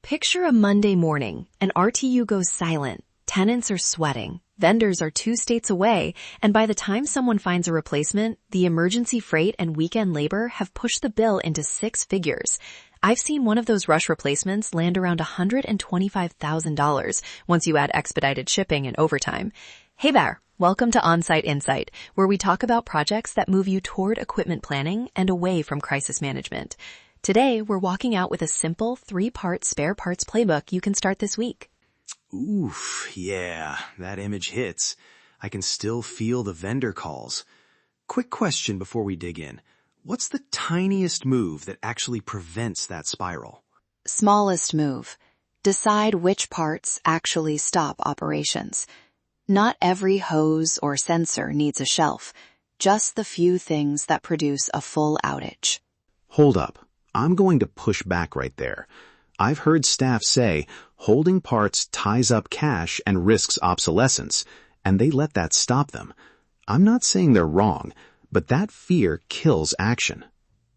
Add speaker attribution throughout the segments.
Speaker 1: Picture a Monday morning. An RTU goes silent. Tenants are sweating. Vendors are 2 states away. And by the time someone finds a replacement, the emergency freight and weekend labor have pushed the bill into 6 figures. I've seen one of those rush replacements land around $125,000 once you add expedited shipping and overtime. Hey there. Welcome to On-Site Insight, where we talk about projects that move you toward equipment planning and away from crisis management. Today, we're walking out with a simple 3-part spare parts playbook you can start this week.
Speaker 2: Oof, yeah, that image hits. I can still feel the vendor calls. Quick question before we dig in. What's the tiniest move that actually prevents that spiral?
Speaker 3: Smallest move. Decide which parts actually stop operations. Not every hose or sensor needs a shelf, just the few things that produce a full outage.
Speaker 4: Hold up. I'm going to push back right there. I've heard staff say holding parts ties up cash and risks obsolescence, and they let that stop them. I'm not saying they're wrong, but that fear kills action.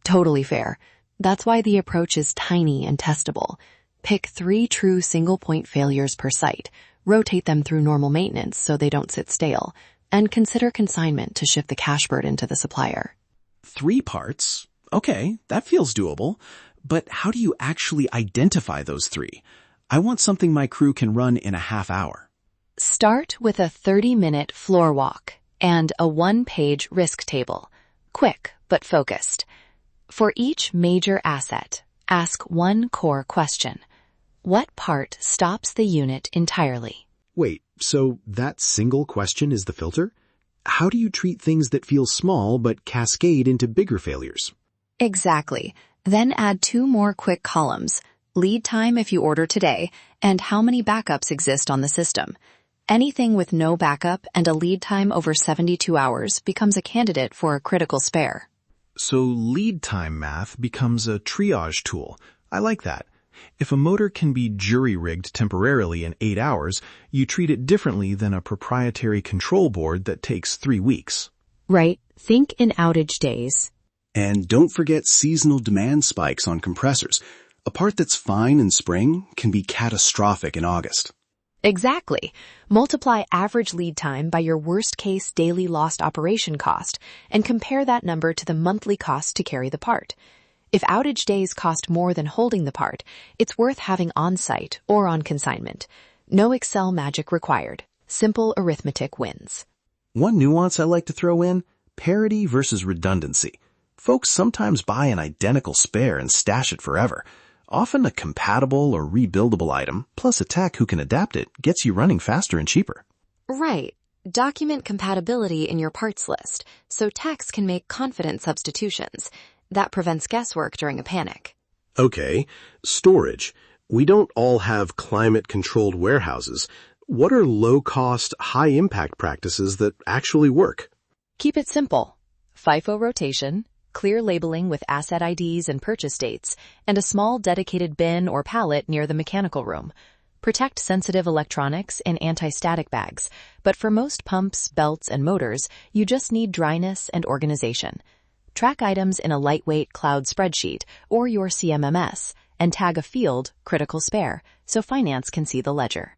Speaker 1: Totally fair. That's why the approach is tiny and testable. Pick 3 true single-point failures per site. Rotate them through normal maintenance so they don't sit stale, and consider consignment to shift the cash burden to the supplier.
Speaker 4: 3 parts? Okay, that feels doable. But how do you actually identify those 3? I want something my crew can run in a half hour.
Speaker 1: Start with a 30-minute floor walk and a 1-page risk table. Quick but focused. For each major asset, ask one core question. What part stops the unit entirely?
Speaker 4: Wait, so that single question is the filter? How do you treat things that feel small but cascade into bigger failures?
Speaker 1: Exactly. Then add 2 more quick columns, lead time if you order today, and how many backups exist on the system. Anything with no backup and a lead time over 72 hours becomes a candidate for a critical spare.
Speaker 4: So lead time math becomes a triage tool. I like that. If a motor can be jury-rigged temporarily in 8 hours, you treat it differently than a proprietary control board that takes 3 weeks.
Speaker 1: Right. Think in outage days.
Speaker 5: And don't forget seasonal demand spikes on compressors. A part that's fine in spring can be catastrophic in August.
Speaker 1: Exactly. Multiply average lead time by your worst-case daily lost operation cost and compare that number to the monthly cost to carry the part. If outage days cost more than holding the part, it's worth having on-site or on consignment. No Excel magic required. Simple arithmetic wins.
Speaker 2: One nuance I like to throw in, parity versus redundancy. Folks sometimes buy an identical spare and stash it forever. Often a compatible or rebuildable item, plus a tech who can adapt it, gets you running faster and cheaper.
Speaker 1: Right. Document compatibility in your parts list, so techs can make confident substitutions. That prevents guesswork during a panic.
Speaker 4: Okay, storage. We don't all have climate-controlled warehouses. What are low-cost, high-impact practices that actually work?
Speaker 1: Keep it simple. FIFO rotation, clear labeling with asset IDs and purchase dates, and a small dedicated bin or pallet near the mechanical room. Protect sensitive electronics in anti-static bags, but for most pumps, belts, and motors, you just need dryness and organization. Track items in a lightweight cloud spreadsheet or your CMMS and tag a field, critical spare, so finance can see the ledger.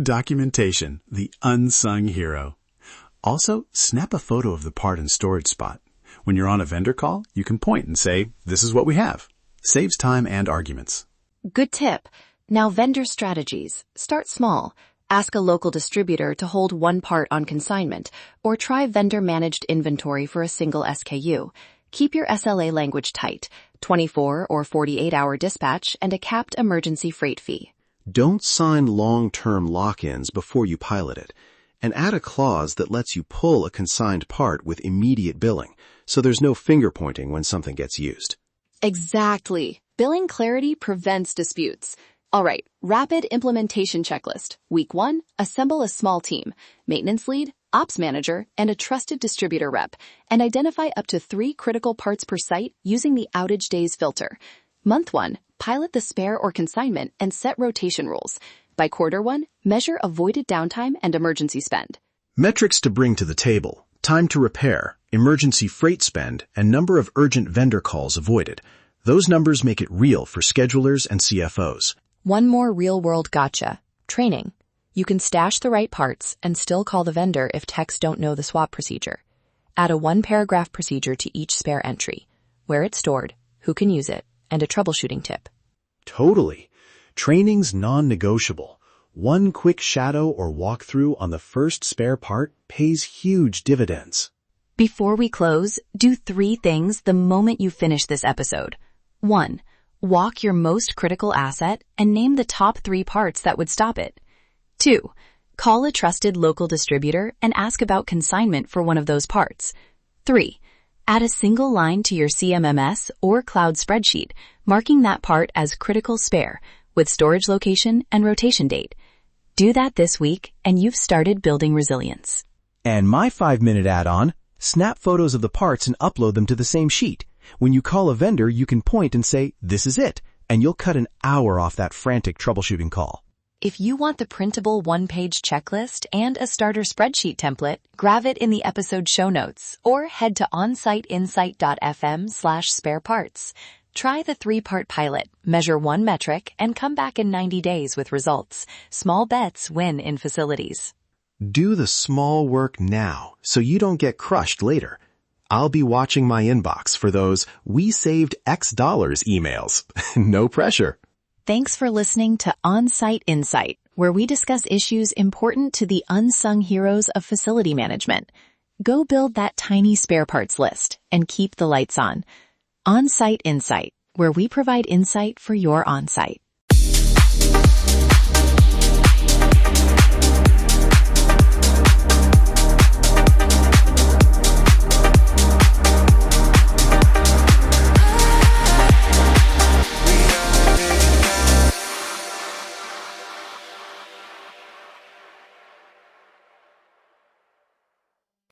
Speaker 5: Documentation, the unsung hero. Also, snap a photo of the part and storage spot. When you're on a vendor call, you can point and say, "This is what we have." Saves time and arguments.
Speaker 1: Good tip. Now vendor strategies. Start small. Ask a local distributor to hold one part on consignment, or try vendor-managed inventory for a single SKU. Keep your SLA language tight, 24 or 48-hour dispatch, and a capped emergency freight fee.
Speaker 2: Don't sign long-term lock-ins before you pilot it, and add a clause that lets you pull a consigned part with immediate billing, so there's no finger-pointing when something gets used.
Speaker 3: Exactly. Billing clarity prevents disputes. All right, rapid implementation checklist. Week 1, assemble a small team, maintenance lead, ops manager, and a trusted distributor rep, and identify up to 3 critical parts per site using the outage days filter. Month 1, pilot the spare or consignment and set rotation rules. By quarter 1, measure avoided downtime and emergency spend.
Speaker 2: Metrics to bring to the table: time to repair, emergency freight spend, and number of urgent vendor calls avoided. Those numbers make it real for schedulers and CFOs.
Speaker 3: One more real-world gotcha. Training. You can stash the right parts and still call the vendor if techs don't know the swap procedure. Add a one-paragraph procedure to each spare entry. Where it's stored, who can use it, and a troubleshooting tip.
Speaker 2: Totally. Training's non-negotiable. One quick shadow or walkthrough on the first spare part pays huge dividends.
Speaker 1: Before we close, do 3 things the moment you finish this episode. 1. Walk your most critical asset and name the top 3 parts that would stop it. 2. Call a trusted local distributor and ask about consignment for one of those parts. 3. Add a single line to your CMMS or cloud spreadsheet, marking that part as critical spare with storage location and rotation date. Do that this week and you've started building resilience.
Speaker 2: And my 5-minute add-on, snap photos of the parts and upload them to the same sheet. When you call a vendor, you can point and say, "This is it," and you'll cut an hour off that frantic troubleshooting call.
Speaker 1: If you want the printable one-page checklist and a starter spreadsheet template, grab it in the episode show notes or head to onsiteinsight.fm/spareparts. Try the 3-part pilot, measure 1 metric, and come back in 90 days with results. Small bets win in facilities.
Speaker 2: Do the small work now so you don't get crushed later. I'll be watching my inbox for those "we saved X dollars" emails. No pressure.
Speaker 1: Thanks for listening to On-Site Insight, where we discuss issues important to the unsung heroes of facility management. Go build that tiny spare parts list and keep the lights on. On-Site Insight, where we provide insight for your on-site.